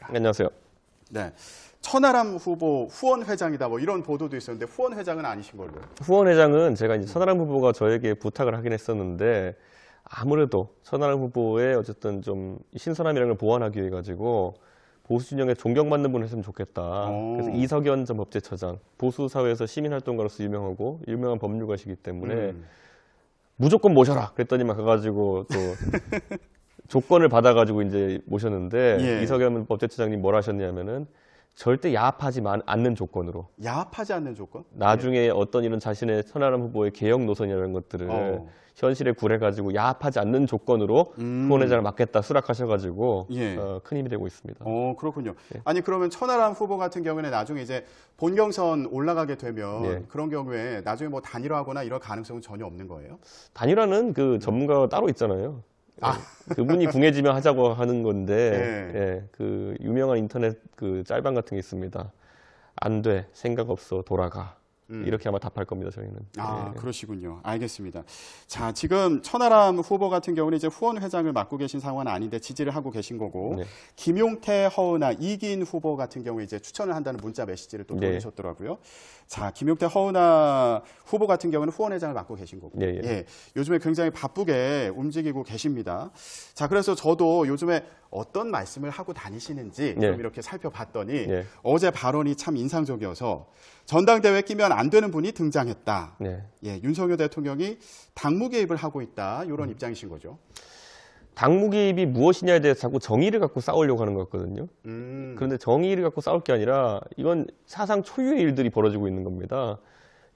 안녕하세요. 네. 천하람 후보 후원 회장이다 뭐 이런 보도도 있었는데 후원 회장은 아니신 걸로. 후원 회장은 제가 이제 천하람 후보가 저에게 부탁을 하긴 했었는데 아무래도 천하람 후보의 어쨌든 좀 신선함이라는 걸 보완하기 위해 가지고 보수 진영에 존경받는 분을 했으면 좋겠다. 그래서 이석연 전 법제처장, 보수 사회에서 시민활동가로서 유명하고 유명한 법률가시기 때문에 무조건 모셔라. 그랬더니만 가가지고 또 조건을 받아가지고 이제 모셨는데 예. 이석연 법제처장님 뭘 하셨냐면은 절대 야합하지 않는 조건으로. 야합하지 않는 조건? 나중에 어떤 이런 자신의 천하람 후보의 개혁 노선이라는 것들을 현실에 굴해가지고 야합하지 않는 조건으로 후원회장을 맡겠다 수락하셔가지고 예. 큰 힘이 되고 있습니다. 그렇군요. 예. 아니 그러면 천하람 후보 같은 경우에는 나중에 이제 본경선 올라가게 되면 예. 그런 경우에 나중에 뭐 단일화하거나 이럴 가능성은 전혀 없는 거예요? 단일화는 그 전문가가 따로 있잖아요. 그분이 궁해지면 하자고 하는 건데, 예, 그 유명한 인터넷 그 짤방 같은 게 있습니다. 안 돼, 생각 없어, 돌아가. 이렇게 아마 답할 겁니다, 저희는. 예. 그러시군요. 알겠습니다. 자, 지금 천하람 후보 같은 경우는 이제 후원 회장을 맡고 계신 상황은 아닌데 지지를 하고 계신 거고, 네. 김용태, 허은하, 이기인 후보 같은 경우에 이제 추천을 한다는 문자 메시지를 또 보내셨더라고요. 자, 김용태, 허은하 후보 같은 경우는 후원 회장을 맡고 계신 거고, 예, 요즘에 굉장히 바쁘게 움직이고 계십니다. 자, 그래서 저도 요즘에 어떤 말씀을 하고 다니시는지 좀 이렇게 살펴봤더니 어제 발언이 참 인상적이어서 전당대회에 끼면 안 되는 분이 등장했다. 예, 윤석열 대통령이 당무 개입을 하고 있다. 이런 입장이신 거죠. 당무 개입이 무엇이냐에 대해서 자꾸 정의를 갖고 싸우려고 하는 것 같거든요. 그런데 정의를 갖고 싸울 게 아니라 이건 사상 초유의 일들이 벌어지고 있는 겁니다.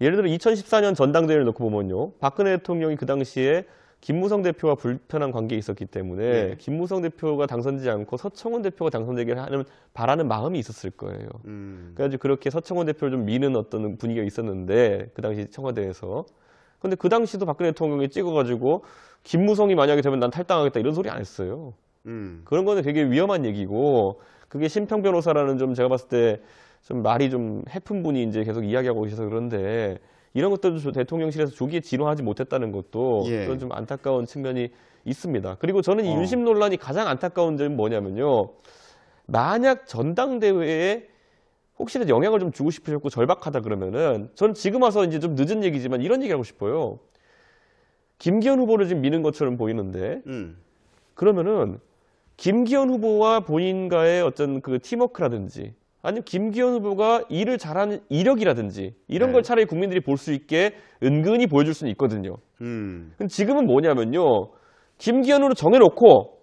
예를 들어 2014년 전당대회를 놓고 보면요. 박근혜 대통령이 그 당시에 김무성 대표와 불편한 관계에 있었기 때문에 김무성 대표가 당선되지 않고 서청원 대표가 당선되기를 바라는 마음이 있었을 거예요. 그래가지고 그렇게 서청원 대표를 좀 미는 어떤 분위기가 있었는데 그 당시 청와대에서. 근데 그 당시도 박근혜 대통령이 찍어가지고 김무성이 만약에 되면 난 탈당하겠다 이런 소리 안 했어요. 그런 거는 되게 위험한 얘기고 그게 심평 변호사라는 좀 제가 봤을 때 좀 말이 좀 해픈 분이 이제 계속 이야기하고 계셔서 그런데 이런 것들도 대통령실에서 조기에 진화하지 못했다는 것도 그런 좀 안타까운 측면이 있습니다. 그리고 저는 이 윤심 논란이 가장 안타까운 점은 뭐냐면요. 만약 전당대회에 혹시라도 영향을 좀 주고 싶으셨고 절박하다 그러면은 저는 지금 와서 이제 좀 늦은 얘기지만 이런 얘기 하고 싶어요. 김기현 후보를 지금 미는 것처럼 보이는데 그러면은 김기현 후보와 본인과의 어떤 그 팀워크라든지 아니면 김기현 후보가 일을 잘하는 이력이라든지 이런 걸 차라리 국민들이 볼 수 있게 은근히 보여줄 수는 있거든요. 지금은 뭐냐면요. 김기현으로 정해놓고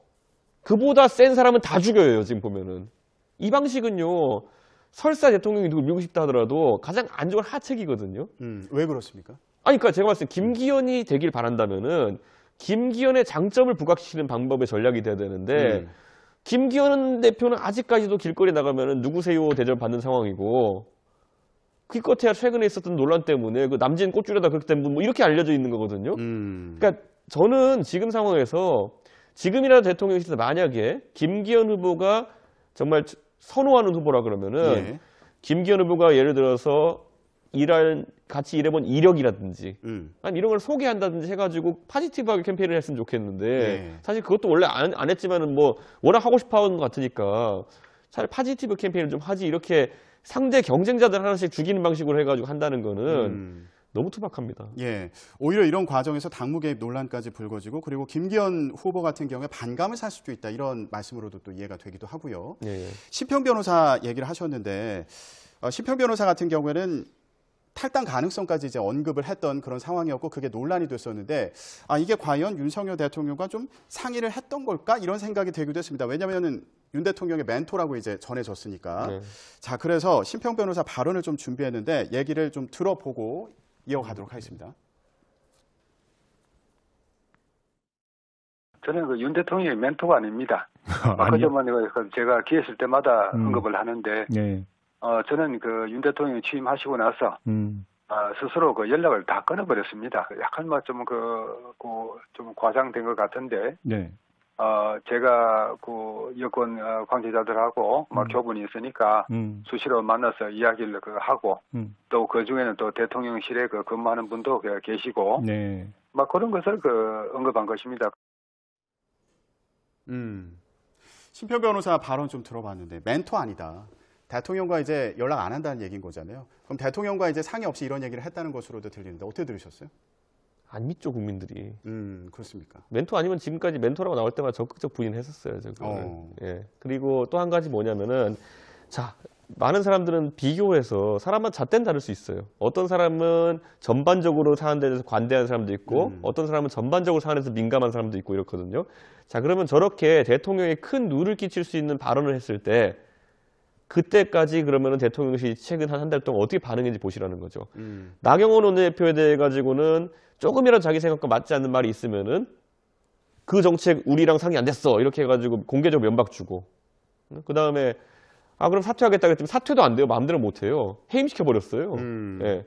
그보다 센 사람은 다 죽여요. 지금 보면은. 이 방식은요. 설사 대통령이 누구 밀고 싶다 하더라도 가장 안 좋은 하책이거든요. 왜 그렇습니까? 아니, 그러니까 제가 봤을 때 김기현이 되길 바란다면은 김기현의 장점을 부각시키는 방법의 전략이 돼야 되는데 김기현 대표는 아직까지도 길거리 나가면은 누구세요 대접 받는 상황이고 기껏해야 최근에 있었던 논란 때문에 그 남진 꽃줄에다 그렇기 때문에 뭐 이렇게 알려져 있는 거거든요. 그러니까 저는 지금 상황에서 지금이라도 대통령실에서 만약에 김기현 후보가 정말 선호하는 후보라 그러면은 김기현 후보가 예를 들어서 같이 일해본 이력이라든지 아니 이런 걸 소개한다든지 해가지고 파지티브하게 캠페인을 했으면 좋겠는데 사실 그것도 원래 안 했지만은 뭐 워낙 하고 싶어 하는 것 같으니까 차라리 파지티브 캠페인을 좀 하지 이렇게 상대 경쟁자들 하나씩 죽이는 방식으로 해가지고 한다는 거는 너무 투박합니다. 예, 오히려 이런 과정에서 당무 개입 논란까지 불거지고 그리고 김기현 후보 같은 경우에 반감을 살 수도 있다 이런 말씀으로도 또 이해가 되기도 하고요. 심평 변호사 얘기를 하셨는데 심평 변호사 같은 경우에는 탈당 가능성까지 이제 언급을 했던 그런 상황이었고 그게 논란이 됐었는데 이게 과연 윤석열 대통령과 좀 상의를 했던 걸까 이런 생각이 들기도 했습니다. 왜냐하면은 윤 대통령의 멘토라고 이제 전해졌으니까. 자, 그래서 심평 변호사 발언을 좀 준비했는데 얘기를 좀 들어보고 이어가도록 하겠습니다. 저는 그 윤 대통령의 멘토가 아닙니다. 그저만 제가 기회 있을 때마다 언급을 하는데 저는 그 윤 대통령이 취임하시고 나서 스스로 그 연락을 다 끊어버렸습니다. 약간 좀 과장된 것 같은데 제가 그 여권 관계자들하고 교분이 있으니까 수시로 만나서 이야기를 하고 또 그 중에는 또 대통령실에 근무하는 분도 계시고 막 그런 것을 언급한 것입니다. 심평 변호사 발언 좀 들어봤는데 멘토 아니다. 대통령과 이제 연락 안 한다는 얘기인 거잖아요. 그럼 대통령과 이제 상의 없이 이런 얘기를 했다는 것으로도 들리는데 어떻게 들으셨어요? 안 믿죠, 국민들이. 그렇습니까? 멘토 아니면 지금까지 멘토라고 나올 때마다 적극적 부인했었어요, 저거. 예. 그리고 또 한 가지 뭐냐면은, 자, 많은 사람들은 비교해서 사람마다 잣대는 다를 수 있어요. 어떤 사람은 전반적으로 사는 데 대해서 관대한 사람도 있고, 어떤 사람은 전반적으로 사는 데서 민감한 사람도 있고 이렇거든요. 자, 그러면 저렇게 대통령에 큰 누를 끼칠 수 있는 발언을 했을 때, 그때까지 그러면은 대통령실이 최근 한 달 동안 어떻게 반응했는지 보시라는 거죠. 나경원 원내대표에 대해 가지고는 조금이라도 자기 생각과 맞지 않는 말이 있으면은 그 정책 우리랑 상의 안 됐어 이렇게 해가지고 공개적으로 면박 주고, 그 다음에 그럼 사퇴하겠다 그랬더니 사퇴도 안 돼요. 마음대로 못 해요. 해임시켜 버렸어요. 예.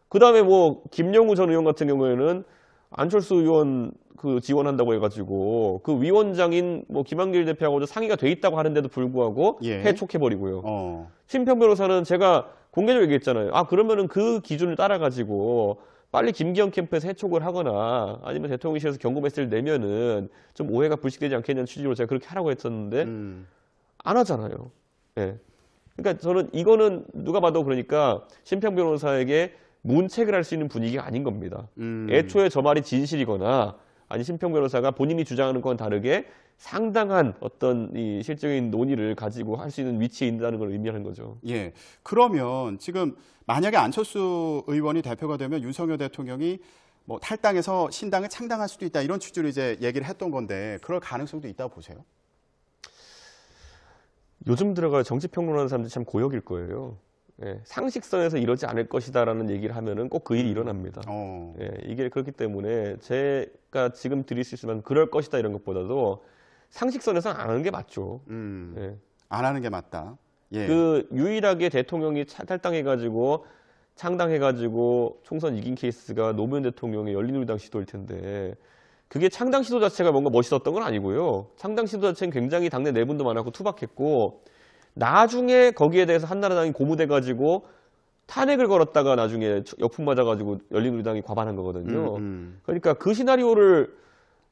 그 다음에 뭐 김영우 전 의원 같은 경우에는 안철수 의원 그 지원한다고 해가지고 그 위원장인 뭐 김한길 대표하고도 상의가 돼 있다고 하는데도 불구하고 해촉해버리고요. 심평 변호사는 제가 공개적으로 얘기했잖아요. 그러면은 그 기준을 따라가지고 빨리 김기현 캠프에서 해촉을 하거나 아니면 대통령실에서 경고 메시지를 내면은 좀 오해가 불식되지 않겠냐는 취지로 제가 그렇게 하라고 했었는데 안 하잖아요. 예. 그러니까 저는 이거는 누가 봐도 그러니까 심평 변호사에게 문책을 할 수 있는 분위기가 아닌 겁니다. 애초에 저 말이 진실이거나 아니 심평 변호사가 본인이 주장하는 건 다르게 상당한 어떤 이 실적인 논의를 가지고 할 수 있는 위치에 있다는 걸 의미하는 거죠. 예. 그러면 지금 만약에 안철수 의원이 대표가 되면 윤석열 대통령이 뭐 탈당해서 신당을 창당할 수도 있다 이런 취지로 이제 얘기를 했던 건데 그럴 가능성도 있다고 보세요? 요즘 들어가 정치평론하는 사람들이 참 고역일 거예요. 예, 상식선에서 이러지 않을 것이다라는 얘기를 하면은 꼭 그 일이 일어납니다. 예, 이게 그렇기 때문에 제가 지금 드릴 수 있으면 그럴 것이다 이런 것보다도 상식선에서는 안 하는 게 맞죠. 예. 안 하는 게 맞다. 예. 그 유일하게 대통령이 탈당해가지고 창당해가지고 총선 이긴 케이스가 노무현 대통령의 열린우리당 시도일 텐데 그게 창당 시도 자체가 뭔가 멋있었던 건 아니고요. 창당 시도 자체는 굉장히 당내 내분도 많았고 투박했고 나중에 거기에 대해서 한나라당이 고무돼가지고 탄핵을 걸었다가 나중에 역풍 맞아가지고 열린우리당이 과반한 거거든요. 그러니까 그 시나리오를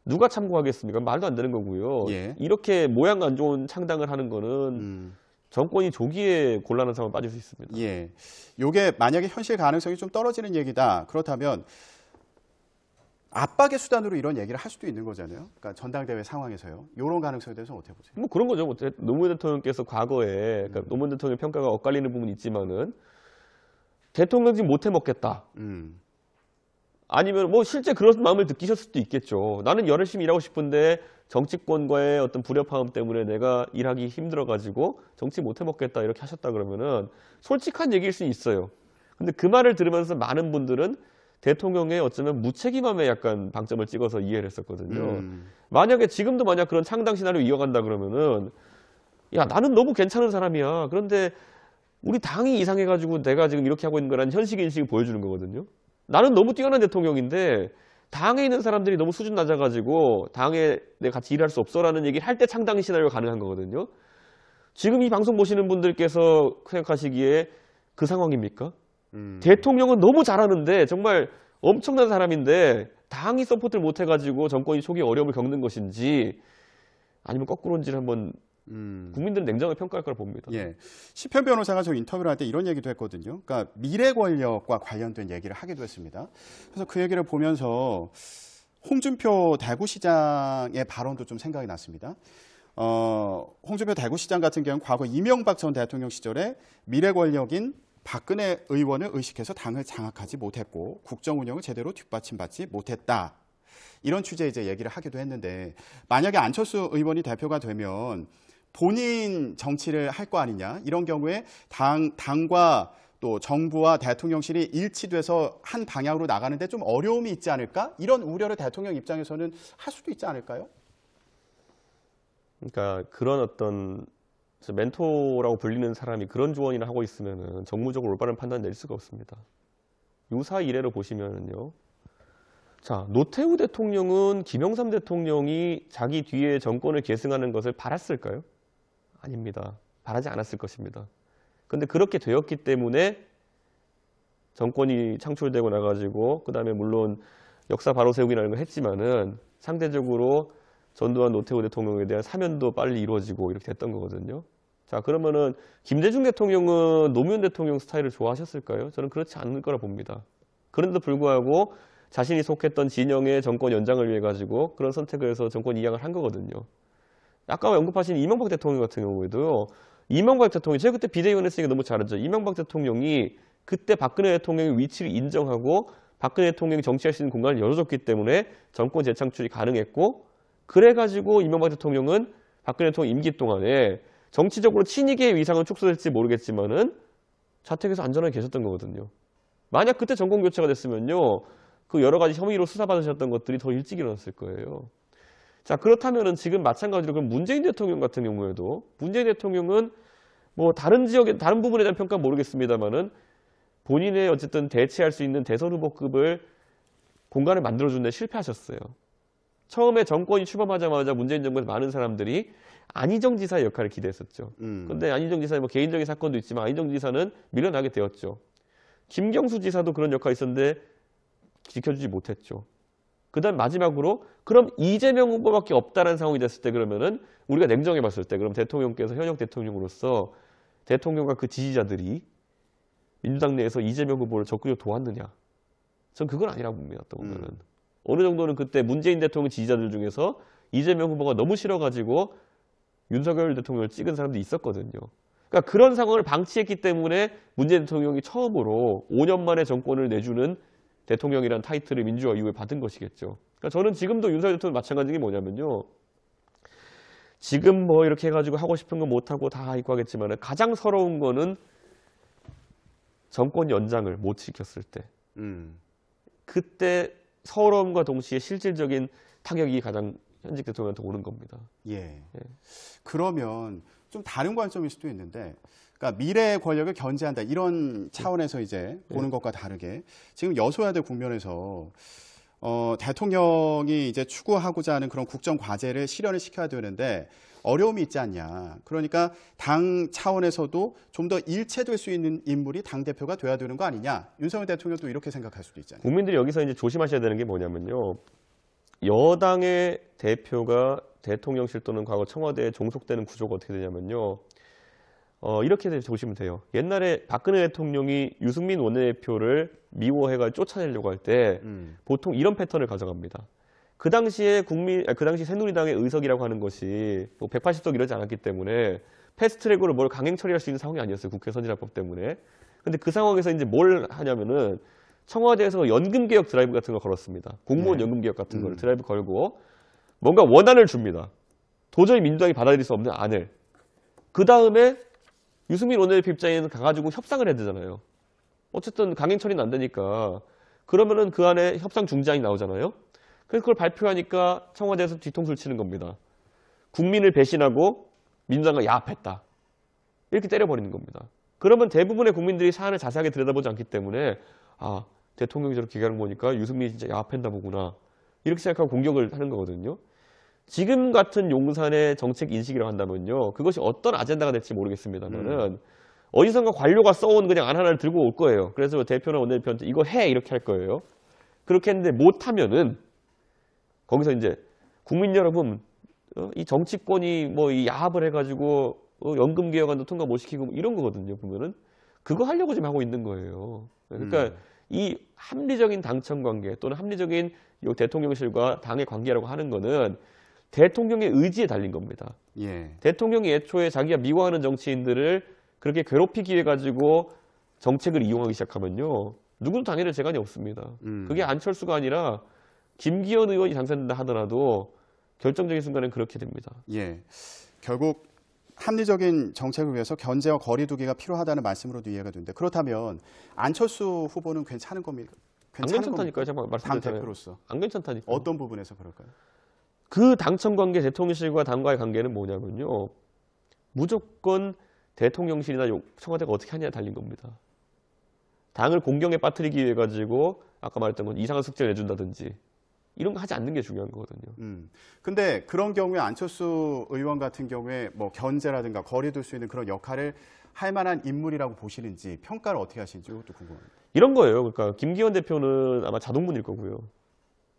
누가 참고하겠습니까? 말도 안 되는 거고요. 예. 이렇게 모양 안 좋은 창당을 하는 거는 정권이 조기에 곤란한 상황에 빠질 수 있습니다. 예. 요게 만약에 현실 가능성이 좀 떨어지는 얘기다. 그렇다면 압박의 수단으로 이런 얘기를 할 수도 있는 거잖아요. 그러니까 전당대회 상황에서요. 이런 가능성에 대해서 어떻게 보세요? 뭐 그런 거죠. 노무현 대통령께서 과거에 그러니까 노무현 대통령 평가가 엇갈리는 부분이 있지만은 대통령직 못 해먹겠다. 아니면 뭐 실제 그런 마음을 느끼셨을 수도 있겠죠. 나는 열심히 일하고 싶은데 정치권과의 어떤 불협화음 때문에 내가 일하기 힘들어가지고 정치 못 해먹겠다 이렇게 하셨다 그러면은 솔직한 얘기일 수 있어요. 근데 그 말을 들으면서 많은 분들은 대통령의 어쩌면 무책임함에 약간 방점을 찍어서 이해를 했었거든요. 만약에 지금도 만약 그런 창당 시나리오 이어간다 그러면은 야 나는 너무 괜찮은 사람이야. 그런데 우리 당이 이상해가지고 내가 지금 이렇게 하고 있는 거라는 현실인식을 보여주는 거거든요. 나는 너무 뛰어난 대통령인데 당에 있는 사람들이 너무 수준 낮아가지고 당에 내가 같이 일할 수 없어라는 얘기를 할 때 창당 시나리오가 가능한 거거든요. 지금 이 방송 보시는 분들께서 생각하시기에 그 상황입니까? 대통령은 너무 잘하는데 정말 엄청난 사람인데 당이 서포트를 못 해가지고 정권이 초기에 어려움을 겪는 것인지 아니면 거꾸로인지를 한번 국민들은 냉정하게 평가할 거라 봅니다. 예. 시편 변호사가 저 인터뷰를 할 때 이런 얘기도 했거든요. 그러니까 미래 권력과 관련된 얘기를 하기도 했습니다. 그래서 그 얘기를 보면서 홍준표 대구시장의 발언도 좀 생각이 났습니다. 홍준표 대구시장 같은 경우는 과거 이명박 전 대통령 시절에 미래 권력인 박근혜 의원을 의식해서 당을 장악하지 못했고 국정 운영을 제대로 뒷받침받지 못했다. 이런 취지의 이제 얘기를 하기도 했는데 만약에 안철수 의원이 대표가 되면 본인 정치를 할 거 아니냐 이런 경우에 당과 또 정부와 대통령실이 일치돼서 한 방향으로 나가는데 좀 어려움이 있지 않을까? 이런 우려를 대통령 입장에서는 할 수도 있지 않을까요? 그러니까 그런 어떤 멘토라고 불리는 사람이 그런 조언이나 하고 있으면은 정무적으로 올바른 판단 낼 수가 없습니다. 유사 이래로 보시면은요. 자, 노태우 대통령은 김영삼 대통령이 자기 뒤에 정권을 계승하는 것을 바랐을까요? 아닙니다. 바라지 않았을 것입니다. 그런데 그렇게 되었기 때문에 정권이 창출되고 나가지고 그다음에 물론 역사 바로 세우기라는 걸 했지만은 상대적으로 전두환 노태우 대통령에 대한 사면도 빨리 이루어지고 이렇게 됐던 거거든요. 자, 그러면은 김대중 대통령은 노무현 대통령 스타일을 좋아하셨을까요? 저는 그렇지 않을 거라 봅니다. 그런데도 불구하고 자신이 속했던 진영의 정권 연장을 위해 가지고 그런 선택을 해서 정권 이양을 한 거거든요. 아까 언급하신 이명박 대통령 같은 경우에도요. 이명박 대통령이 제가 그때 비대위원 했으니까 너무 잘 알죠. 이명박 대통령이 그때 박근혜 대통령의 위치를 인정하고 박근혜 대통령이 정치할 수 있는 공간을 열어줬기 때문에 정권 재창출이 가능했고 그래가지고 이명박 대통령은 박근혜 대통령 임기 동안에 정치적으로 친이계의 위상은 축소될지 모르겠지만은 자택에서 안전하게 계셨던 거거든요. 만약 그때 정권 교체가 됐으면요. 그 여러 가지 혐의로 수사받으셨던 것들이 더 일찍 일어났을 거예요. 자, 그렇다면은 지금 마찬가지로 그럼 문재인 대통령 같은 경우에도 문재인 대통령은 뭐 다른 지역의 다른 부분에 대한 평가는 모르겠습니다만은 본인의 어쨌든 대체할 수 있는 대선 후보급을 공간을 만들어주는 데 실패하셨어요. 처음에 정권이 출범하자마자 문재인 정부에서 많은 사람들이 안희정 지사의 역할을 기대했었죠. 그런데 안희정 지사의 뭐 개인적인 사건도 있지만 안희정 지사는 밀려나게 되었죠. 김경수 지사도 그런 역할이 있었는데 지켜주지 못했죠. 그 다음 마지막으로 그럼 이재명 후보밖에 없다는 상황이 됐을 때 그러면은 우리가 냉정해 봤을 때 그럼 대통령께서 현역 대통령으로서 대통령과 그 지지자들이 민주당 내에서 이재명 후보를 적극적으로 도왔느냐? 전 그건 아니라고 봅니다. 또 보면은 어느 정도는 그때 문재인 대통령 지지자들 중에서 이재명 후보가 너무 싫어가지고 윤석열 대통령을 찍은 사람도 있었거든요. 그러니까 그런 상황을 방치했기 때문에 문재인 대통령이 처음으로 5년 만에 정권을 내주는 대통령이라는 타이틀을 민주화 이후에 받은 것이겠죠. 그러니까 저는 지금도 윤석열 대통령 마찬가지인 게 뭐냐면요. 지금 뭐 이렇게 해가지고 하고 싶은 거 못하고 다 있고 하겠지만 가장 서러운 거는 정권 연장을 못 지켰을 때. 그때 서러움과 동시에 실질적인 타격이 가장 현직 대통령한테 오는 겁니다. 예. 그러면 좀 다른 관점일 수도 있는데, 그러니까 미래의 권력을 견제한다 이런 차원에서 이제 보는 것과 다르게 지금 여소야대 국면에서 대통령이 이제 추구하고자 하는 그런 국정 과제를 실현을 시켜야 되는데 어려움이 있지 않냐. 그러니까 당 차원에서도 좀 더 일체될 수 있는 인물이 당 대표가 돼야 되는 거 아니냐. 윤석열 대통령도 이렇게 생각할 수도 있잖아요. 국민들이 여기서 이제 조심하셔야 되는 게 뭐냐면요. 여당의 대표가 대통령실 또는 과거 청와대에 종속되는 구조가 어떻게 되냐면요. 이렇게 보시면 돼요. 옛날에 박근혜 대통령이 유승민 원내대표를 미워해가 쫓아내려고 할 때 보통 이런 패턴을 가져갑니다. 그 당시에 그 당시 새누리당의 의석이라고 하는 것이 뭐 180석 이러지 않았기 때문에 패스트트랙으로 뭘 강행 처리할 수 있는 상황이 아니었어요. 국회 선진화법 때문에. 근데 그 상황에서 이제 뭘 하냐면은 청와대에서 연금개혁 드라이브 같은 걸 걸었습니다. 공무원 연금개혁 같은 걸 드라이브 걸고 뭔가 원안을 줍니다. 도저히 민주당이 받아들일 수 없는 안을. 그 다음에 유승민 원내대표 입장에는 가가지고 협상을 해야 되잖아요. 어쨌든 강행 처리는 안 되니까. 그러면은 그 안에 협상 중지안이 나오잖아요. 그래서 그걸 발표하니까 청와대에서 뒤통수를 치는 겁니다. 국민을 배신하고 민주당과 야합했다. 이렇게 때려버리는 겁니다. 그러면 대부분의 국민들이 사안을 자세하게 들여다보지 않기 때문에 아, 대통령이 저렇게 얘기하는 거 보니까 유승민이 진짜 야합했나 보구나. 이렇게 생각하고 공격을 하는 거거든요. 지금 같은 용산의 정책 인식이라고 한다면요. 그것이 어떤 아젠다가 될지 모르겠습니다만은 어디선가 관료가 써온 그냥 안 하나를 들고 올 거예요. 그래서 대표나 원내대표한테 이거 해 이렇게 할 거예요. 그렇게 했는데 못하면은 거기서 이제 국민 여러분 이 정치권이 뭐 이 야합을 해가지고 연금 개혁안도 통과 못 시키고 뭐 이런 거거든요. 보면은 그거 하려고 지금 하고 있는 거예요. 그러니까 이 합리적인 당청 관계 또는 합리적인 요 대통령실과 당의 관계라고 하는 거는 대통령의 의지에 달린 겁니다. 예. 대통령이 애초에 자기가 미워하는 정치인들을 그렇게 괴롭히기 위해 가지고 정책을 이용하기 시작하면요. 누구도 당해낼 재간이 없습니다. 그게 안철수가 아니라 김기현 의원이 당선된다 하더라도 결정적인 순간엔 그렇게 됩니다. 예. 결국 합리적인 정책을 위해서 견제와 거리두기가 필요하다는 말씀으로도 이해가 되는데 그렇다면 안철수 후보는 괜찮은 겁니까? 안 괜찮다니까요. 제가 말씀드렸잖아요. 당 대표로서. 안 괜찮다니까요. 어떤 부분에서 그럴까요? 그 당청 관계, 대통령실과 당과의 관계는 뭐냐면요. 무조건 대통령실이나 청와대가 어떻게 하냐에 달린 겁니다. 당을 공경에 빠뜨리기 위해 가지고 아까 말했던 건 이상한 숙제를 내준다든지 이런 거 하지 않는 게 중요한 거거든요. 근데 그런 경우에 안철수 의원 같은 경우에 뭐 견제라든가 거리 둘 수 있는 그런 역할을 할 만한 인물이라고 보시는지 평가를 어떻게 하시는지 그것도 궁금합니다. 이런 거예요. 그러니까 김기현 대표는 아마 자동문일 거고요.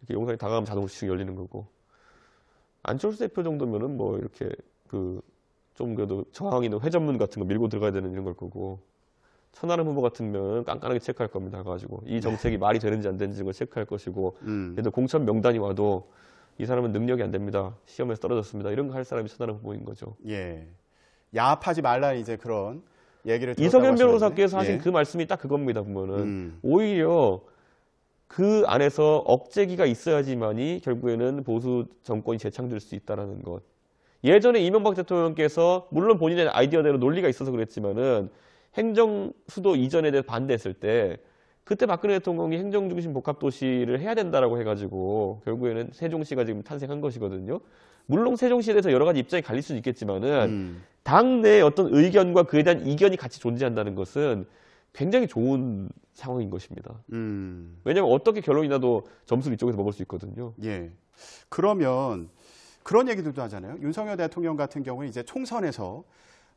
이렇게 용산이 다가가면 자동씩 열리는 거고. 안철수 대표 정도면은 뭐 이렇게 좀 그래도 저항 있는 회전문 같은 거 밀고 들어가야 되는 이런 걸 거고, 천하람 후보 같으면 깐깐하게 체크할 겁니다. 가지고 이 정책이 말이 되는지 안 되는지 걸 체크할 것이고, 그래도 공천 명단이 와도 이 사람은 능력이 안 됩니다. 시험에서 떨어졌습니다. 이런 거 할 사람이 천하람 후보인 거죠. 예. 야합하지 말라 이제 그런 얘기를 이석연 변호사께서 하신 그 말씀이 딱 그겁니다. 보면은 오히려 그 안에서 억제기가 있어야지만이 결국에는 보수 정권이 재창될 수 있다라는 것. 예전에 이명박 대통령께서 물론 본인의 아이디어대로 논리가 있어서 그랬지만은 행정수도 이전에 대해서 반대했을 때 그때 박근혜 대통령이 행정중심 복합도시를 해야 된다라고 해가지고 결국에는 세종시가 지금 탄생한 것이거든요. 물론 세종시에 대해서 여러 가지 입장이 갈릴 수는 있겠지만은 당내의 어떤 의견과 그에 대한 이견이 같이 존재한다는 것은 굉장히 좋은 상황인 것입니다. 왜냐하면 어떻게 결론이 나도 점수를 이쪽에서 먹을 수 있거든요. 예. 그러면 그런 얘기들도 하잖아요. 윤석열 대통령 같은 경우는 이제 총선에서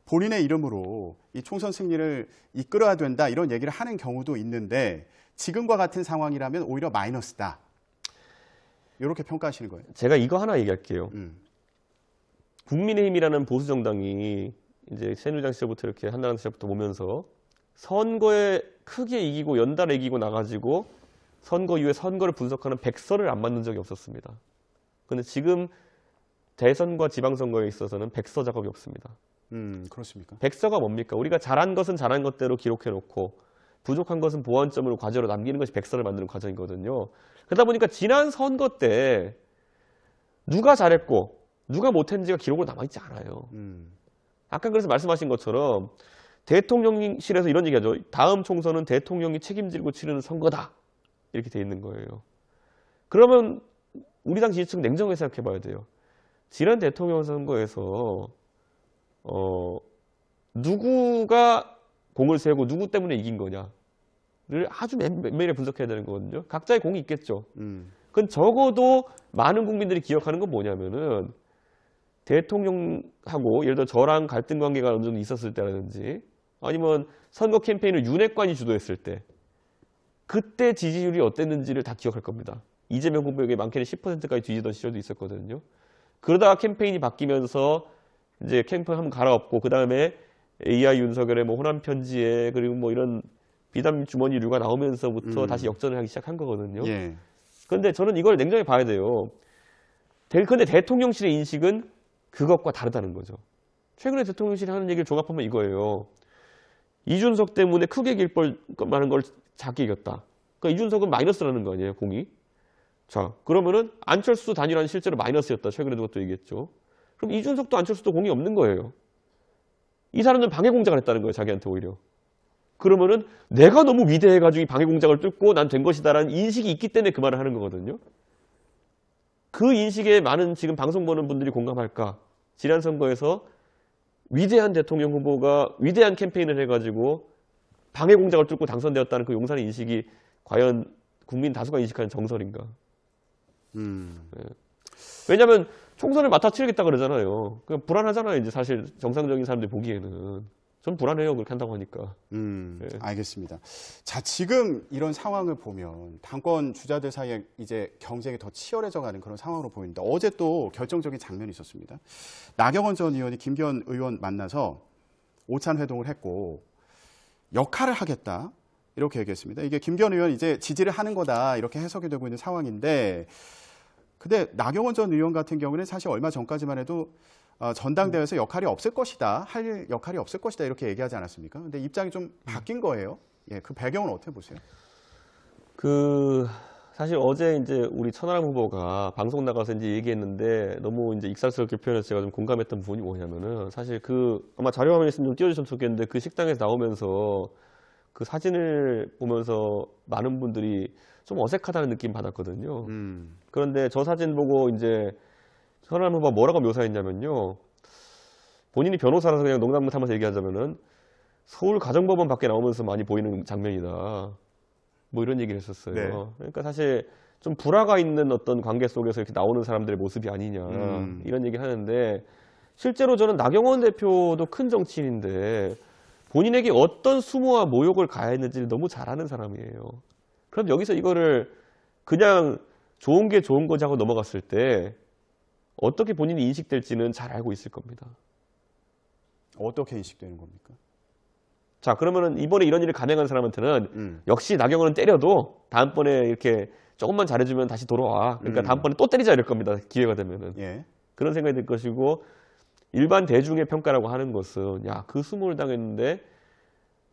본인의 이름으로 이 총선 승리를 이끌어야 된다 이런 얘기를 하는 경우도 있는데 지금과 같은 상황이라면 오히려 마이너스다. 이렇게 평가하시는 거예요. 제가 이거 하나 얘기할게요. 국민의힘이라는 보수 정당이 이제 새누리당 시절부터 이렇게 한나라당 시절부터 오면서 선거에 크게 이기고 연달아 이기고 나가지고 선거 이후에 선거를 분석하는 백서를 안 만든 적이 없었습니다. 그런데 지금 대선과 지방선거에 있어서는 백서 작업이 없습니다. 그렇습니까? 백서가 뭡니까? 우리가 잘한 것은 잘한 것대로 기록해놓고 부족한 것은 보완점으로 과제로 남기는 것이 백서를 만드는 과정이거든요. 그러다 보니까 지난 선거 때 누가 잘했고 누가 못했는지가 기록으로 남아있지 않아요. 아까 그래서 말씀하신 것처럼 대통령실에서 이런 얘기하죠. 다음 총선은 대통령이 책임지고 치르는 선거다. 이렇게 돼 있는 거예요. 그러면 우리 당 지지층 냉정하게 생각해 봐야 돼요. 지난 대통령 선거에서 누구가 공을 세우고 누구 때문에 이긴 거냐를 아주 면밀히 분석해야 되는 거거든요. 각자의 공이 있겠죠. 그건 적어도 많은 국민들이 기억하는 건 뭐냐면은 대통령하고 예를 들어 저랑 갈등 관계가 어느 정도 있었을 때라든지 아니면 선거 캠페인을 윤핵관이 주도했을 때 그때 지지율이 어땠는지를 다 기억할 겁니다. 이재명 후보에게 많게는 10%까지 뒤지던 시절도 있었거든요. 그러다가 캠페인이 바뀌면서 이제 캠페인 한번 갈아엎고 그 다음에 AI 윤석열의 뭐 호남 편지에 그리고 뭐 이런 비담 주머니류가 나오면서부터 다시 역전을 하기 시작한 거거든요. 그런데 저는 이걸 냉정히 봐야 돼요. 그런데 대통령실의 인식은 그것과 다르다는 거죠. 최근에 대통령실이 하는 얘기를 종합하면 이거예요. 이준석 때문에 크게 길벌 많은 걸 작게 이겼다. 그러니까 이준석은 마이너스라는 거 아니에요, 공이. 자, 그러면은 안철수 단일화는 실제로 마이너스였다. 최근에도 그것도 얘기했죠. 그럼 이준석도 안철수도 공이 없는 거예요. 이 사람들은 방해 공작을 했다는 거예요, 자기한테 오히려. 그러면은 내가 너무 위대해가지고 이 방해 공작을 뚫고 난 된 것이다라는 인식이 있기 때문에 그 말을 하는 거거든요. 그 인식에 많은 지금 방송 보는 분들이 공감할까? 지난 선거에서 위대한 대통령 후보가 위대한 캠페인을 해가지고 방해 공작을 뚫고 당선되었다는 그 용산의 인식이 과연 국민 다수가 인식하는 정설인가? 왜냐하면 총선을 맡아 치르겠다 그러잖아요. 그러니까 불안하잖아요. 이제 사실 정상적인 사람들이 보기에는. 전 불안해요. 그렇게 한다고 하니까. 알겠습니다. 자, 지금 이런 상황을 보면 당권 주자들 사이에 이제 경쟁이 더 치열해져 가는 그런 상황으로 보입니다. 어제 또 결정적인 장면이 있었습니다. 나경원 전 의원이 김기현 의원 만나서 오찬 회동을 했고 역할을 하겠다. 이렇게 얘기했습니다. 이게 김기현 의원 이제 지지를 하는 거다. 이렇게 해석이 되고 있는 상황인데 근데 나경원 전 의원 같은 경우는 사실 얼마 전까지만 해도 전당대회에서 역할이 없을 것이다. 할 역할이 없을 것이다. 이렇게 얘기하지 않았습니까? 근데 입장이 좀 바뀐 거예요. 예, 그 배경은 어떻게 보세요? 사실 어제 이제 우리 천하람 후보가 방송 나가서 이제 얘기했는데 너무 이제 익살스럽게 표현해서 제가 좀 공감했던 부분이 뭐냐면은 사실 아마 자료 화면에 있으면 좀 띄워주셨으면 좋겠는데 그 식당에서 나오면서 그 사진을 보면서 많은 분들이 좀 어색하다는 느낌 받았거든요. 그런데 저 사진 보고 이제 천하람 후보가 뭐라고 묘사했냐면요. 본인이 변호사라서 그냥 농담 삼아서 얘기하자면은 서울 가정법원 밖에 나오면서 많이 보이는 장면이다. 뭐 이런 얘기를 했었어요. 네. 그러니까 사실 좀 불화가 있는 어떤 관계 속에서 이렇게 나오는 사람들의 모습이 아니냐. 이런 얘기를 하는데 실제로 저는 나경원 대표도 큰 정치인인데 본인에게 어떤 수모와 모욕을 가했는지를 너무 잘 아는 사람이에요. 그럼 여기서 이거를 그냥 좋은 게 좋은 거지 하고 넘어갔을 때 어떻게 본인이 인식될지는 잘 알고 있을 겁니다. 어떻게 인식되는 겁니까? 자, 그러면은 이번에 이런 일을 감행한 사람한테는 역시 나경원은 때려도 다음번에 이렇게 조금만 잘해주면 다시 돌아와. 그러니까 다음번에 또 때리자 이럴 겁니다. 기회가 되면은. 예. 그런 생각이 들 것이고, 일반 대중의 평가라고 하는 것은, 야, 그 수모를 당했는데,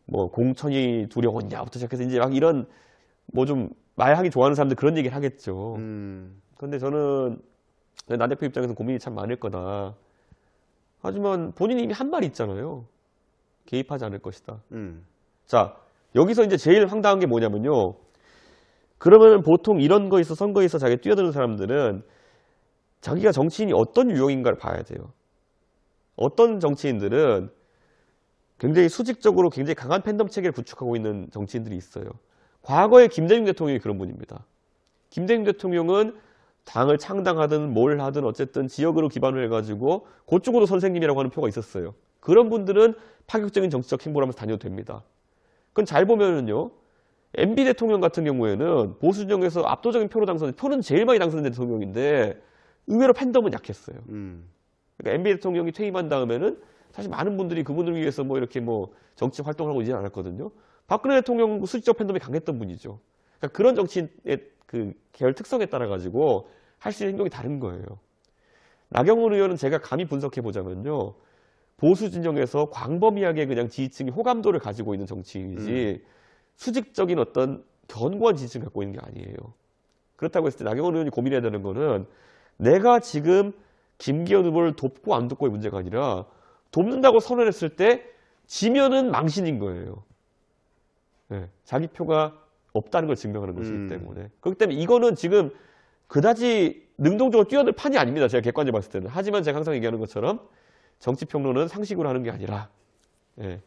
뭐, 공천이 두려웠냐부터 시작해서 이제 막 이런, 뭐 좀 말하기 좋아하는 사람들 그런 얘기를 하겠죠. 그런데 저는 나 대표 입장에서 고민이 참 많을 거다. 하지만 본인이 이미 한 말이 있잖아요. 개입하지 않을 것이다. 자, 여기서 이제 제일 황당한 게 뭐냐면요. 그러면 보통 이런 거에서 선거에서 자기가 뛰어드는 사람들은 자기가 정치인이 어떤 유형인가를 봐야 돼요. 어떤 정치인들은 굉장히 수직적으로 굉장히 강한 팬덤 체계를 구축하고 있는 정치인들이 있어요. 과거에 김대중 대통령이 그런 분입니다. 김대중 대통령은 당을 창당하든 뭘 하든 어쨌든 지역으로 기반을 해가지고 그쪽으로 선생님이라고 하는 표가 있었어요. 그런 분들은 파격적인 정치적 행보를 하면서 다녀도 됩니다. 그건 잘 보면은요. MB 대통령 같은 경우에는 보수 진영에서 압도적인 표로 당선, 표는 제일 많이 당선된 대통령인데 의외로 팬덤은 약했어요. 그러니까 MB 대통령이 퇴임한 다음에는 사실 많은 분들이 그분을 위해서 뭐 이렇게 뭐 정치 활동을 하고 있지는 않았거든요. 박근혜 대통령 수직적 팬덤이 강했던 분이죠. 그러니까 그런 정치인의 그 계열 특성에 따라 가지고 할 수 있는 행동이 다른 거예요. 나경원 의원은 제가 감히 분석해 보자면요. 보수 진영에서 광범위하게 그냥 지지층이 호감도를 가지고 있는 정치인이지 수직적인 어떤 견고한 지지층을 갖고 있는 게 아니에요. 그렇다고 했을 때 나경원 의원이 고민해야 되는 거는 내가 지금 김기현 후보를 돕고 안 돕고의 문제가 아니라 돕는다고 선언했을 때 지면은 망신인 거예요. 네, 자기 표가 없다는 걸 증명하는 것이기 때문에. 그렇기 때문에 이거는 지금 그다지 능동적으로 뛰어들 판이 아닙니다. 제가 객관적으로 봤을 때는. 하지만 제가 항상 얘기하는 것처럼 정치평론은 상식으로 하는 게 아니라 예,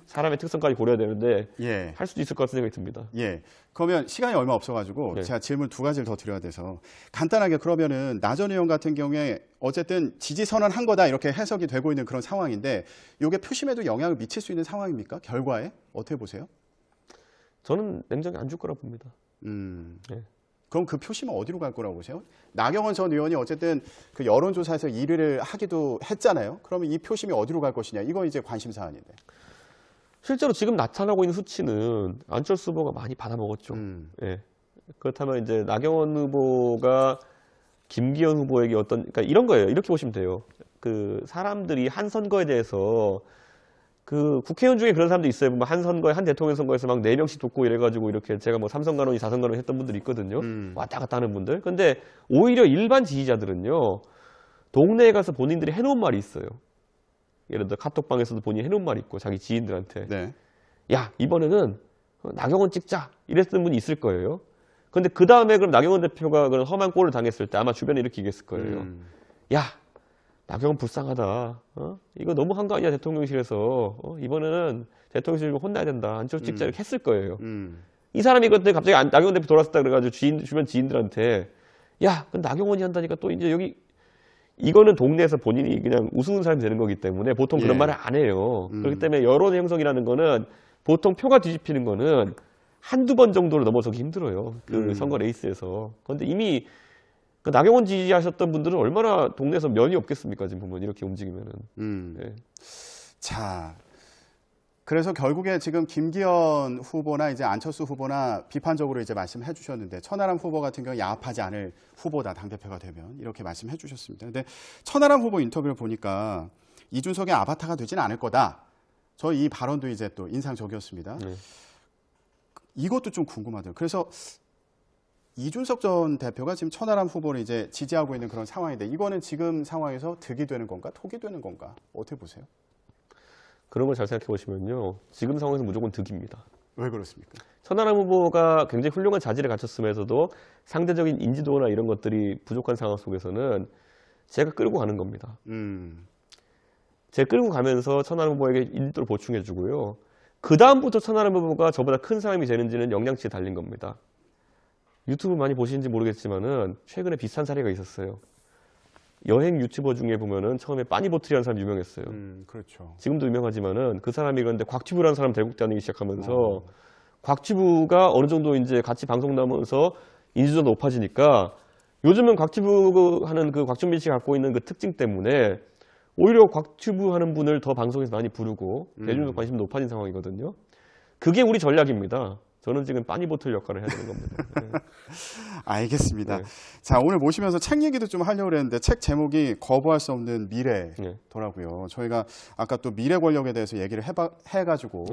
사람의 특성까지 고려해야 되는데 예. 할 수도 있을 것 같은 생각이 듭니다. 예. 그러면 시간이 얼마 없어가지고 네. 제가 질문 두 가지를 더 드려야 돼서 간단하게 그러면은 나 전 의원 같은 경우에 어쨌든 지지 선언한 거다 이렇게 해석이 되고 있는 그런 상황인데 이게 표심에도 영향을 미칠 수 있는 상황입니까? 결과에 어떻게 보세요? 저는 냉정히 안 줄 거라고 봅니다. 네. 그럼 그 표심은 어디로 갈 거라고 보세요? 나경원 전 의원이 어쨌든 그 여론조사에서 1위를 하기도 했잖아요. 그러면 이 표심이 어디로 갈 것이냐? 이건 이제 관심 사안인데. 실제로 지금 나타나고 있는 수치는 안철수 후보가 많이 받아먹었죠. 예. 그렇다면 이제 나경원 후보가 김기현 후보에게 어떤, 그러니까 이런 거예요. 이렇게 보시면 돼요. 그 사람들이 한 선거에 대해서 그 국회의원 중에 그런 사람도 있어요. 뭐 한 선거에, 한 대통령 선거에서 막 4명씩 돕고 이래가지고 이렇게 제가 뭐 3선 간호니 4선 간호니 했던 분들이 있거든요. 왔다 갔다 하는 분들. 근데 오히려 일반 지지자들은요, 동네에 가서 본인들이 해놓은 말이 있어요. 예를 들어 카톡방에서도 본인이 해놓은 말이 있고 자기 지인들한테 네. 야 이번에는 나경원 찍자 이랬던 분이 있을 거예요. 근데 그 다음에 그럼 나경원 대표가 그런 험한 꼴을 당했을 때 아마 주변에 이렇게 얘기했을 거예요. 야 나경원 불쌍하다. 이거 너무 한 거 아니야 대통령실에서. 이번에는 대통령실 혼나야 된다. 안철수 찍자 이렇게 했을 거예요. 이 사람이 그때 갑자기 나경원 대표 돌아왔다 그래가지고 주변 지인들한테 야 그럼 나경원이 한다니까 또 이제 여기 이거는 동네에서 본인이 그냥 우스운 사람이 되는 거기 때문에 보통 그런 말을 안 해요. 그렇기 때문에 여론 형성이라는 거는 보통 표가 뒤집히는 거는 한두 번 정도로 넘어서기 힘들어요. 그 선거 레이스에서. 그런데 이미 그 나경원 지지하셨던 분들은 얼마나 동네에서 면이 없겠습니까? 지금 보면 이렇게 움직이면은. 네. 자, 그래서 결국에 지금 김기현 후보나 이제 안철수 후보나 비판적으로 이제 말씀해 주셨는데 천하람 후보 같은 경우 야합하지 않을 후보다 당대표가 되면 이렇게 말씀해 주셨습니다. 근데 천하람 후보 인터뷰를 보니까 이준석의 아바타가 되지는 않을 거다. 저 이 발언도 이제 또 인상적이었습니다. 이것도 좀 궁금하더라고요. 그래서 이준석 전 대표가 지금 천하람 후보를 이제 지지하고 있는 그런 상황인데 이거는 지금 상황에서 득이 되는 건가, 톡이 되는 건가? 어떻게 보세요? 그런 걸 잘 생각해 보시면요. 지금 상황에서 무조건 득입니다. 왜 그렇습니까? 천하람 후보가 굉장히 훌륭한 자질을 갖췄음에서도 상대적인 인지도나 이런 것들이 부족한 상황 속에서는 제가 끌고 가는 겁니다. 제가 끌고 가면서 천하람 후보에게 인지도를 보충해 주고요. 그 다음부터 천하람 후보가 저보다 큰 사람이 되는지는 역량치에 달린 겁니다. 유튜브 많이 보시는지 모르겠지만은 최근에 비슷한 사례가 있었어요. 여행 유튜버 중에 보면은 처음에 빠니보틀이라는 사람이 유명했어요. 그렇죠. 지금도 유명하지만은 그 사람이 그런데 곽튜브라는 사람 대국 다니기 시작하면서 곽튜브가 어느 정도 이제 같이 방송 나오면서 인지도가 높아지니까 요즘은 곽튜브 하는 그 곽준빈 씨가 갖고 있는 그 특징 때문에 오히려 곽튜브 하는 분을 더 방송에서 많이 부르고 대중적 관심이 높아진 상황이거든요. 그게 우리 전략입니다. 저는 지금 빠니보틀 역할을 해야 되는 겁니다. 네. 알겠습니다. 네. 자, 오늘 모시면서 책 얘기도 좀 하려고 했는데 책 제목이 거부할 수 없는 미래더라고요. 저희가 아까 또 미래 권력에 대해서 얘기를 해가지고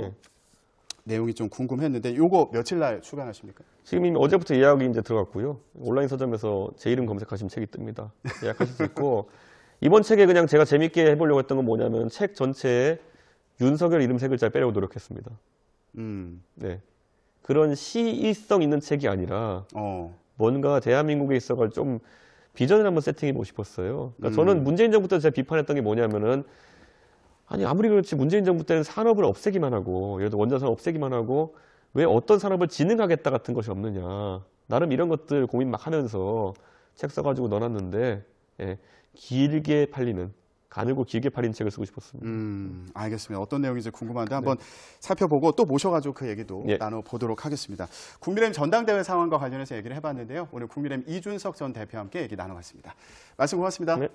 내용이 좀 궁금했는데 요거 며칠 날 출간하십니까? 지금 이미 어제부터 예약이 이제 들어갔고요. 온라인 서점에서 제 이름 검색하시면 책이 뜹니다. 예약하실 수 있고 이번 책에 그냥 제가 재밌게 해보려고 했던 건 뭐냐면 책 전체에 윤석열 이름 세 글자 빼려고 노력했습니다. 네. 그런 시의성 있는 책이 아니라 뭔가 대한민국에 있어가 좀 비전을 한번 세팅해보고 싶었어요. 그러니까 저는 문재인 정부 때 제가 비판했던 게 뭐냐면은 아니 아무리 그렇지 문재인 정부 때는 산업을 없애기만 하고 예를 들어 원자력 산업 없애기만 하고 왜 어떤 산업을 진흥하겠다 같은 것이 없느냐. 나름 이런 것들 고민 막 하면서 책 써가지고 넣어놨는데 길게 팔리는 가늘고 길게 팔린 책을 쓰고 싶었습니다. 알겠습니다. 어떤 내용인지 궁금한데 한번 살펴보고 또 모셔가지고 그 얘기도 나눠보도록 하겠습니다. 국민의힘 전당대회 상황과 관련해서 얘기를 해봤는데요. 오늘 국민의힘 이준석 전 대표와 함께 얘기 나눠봤습니다. 말씀 고맙습니다. 네.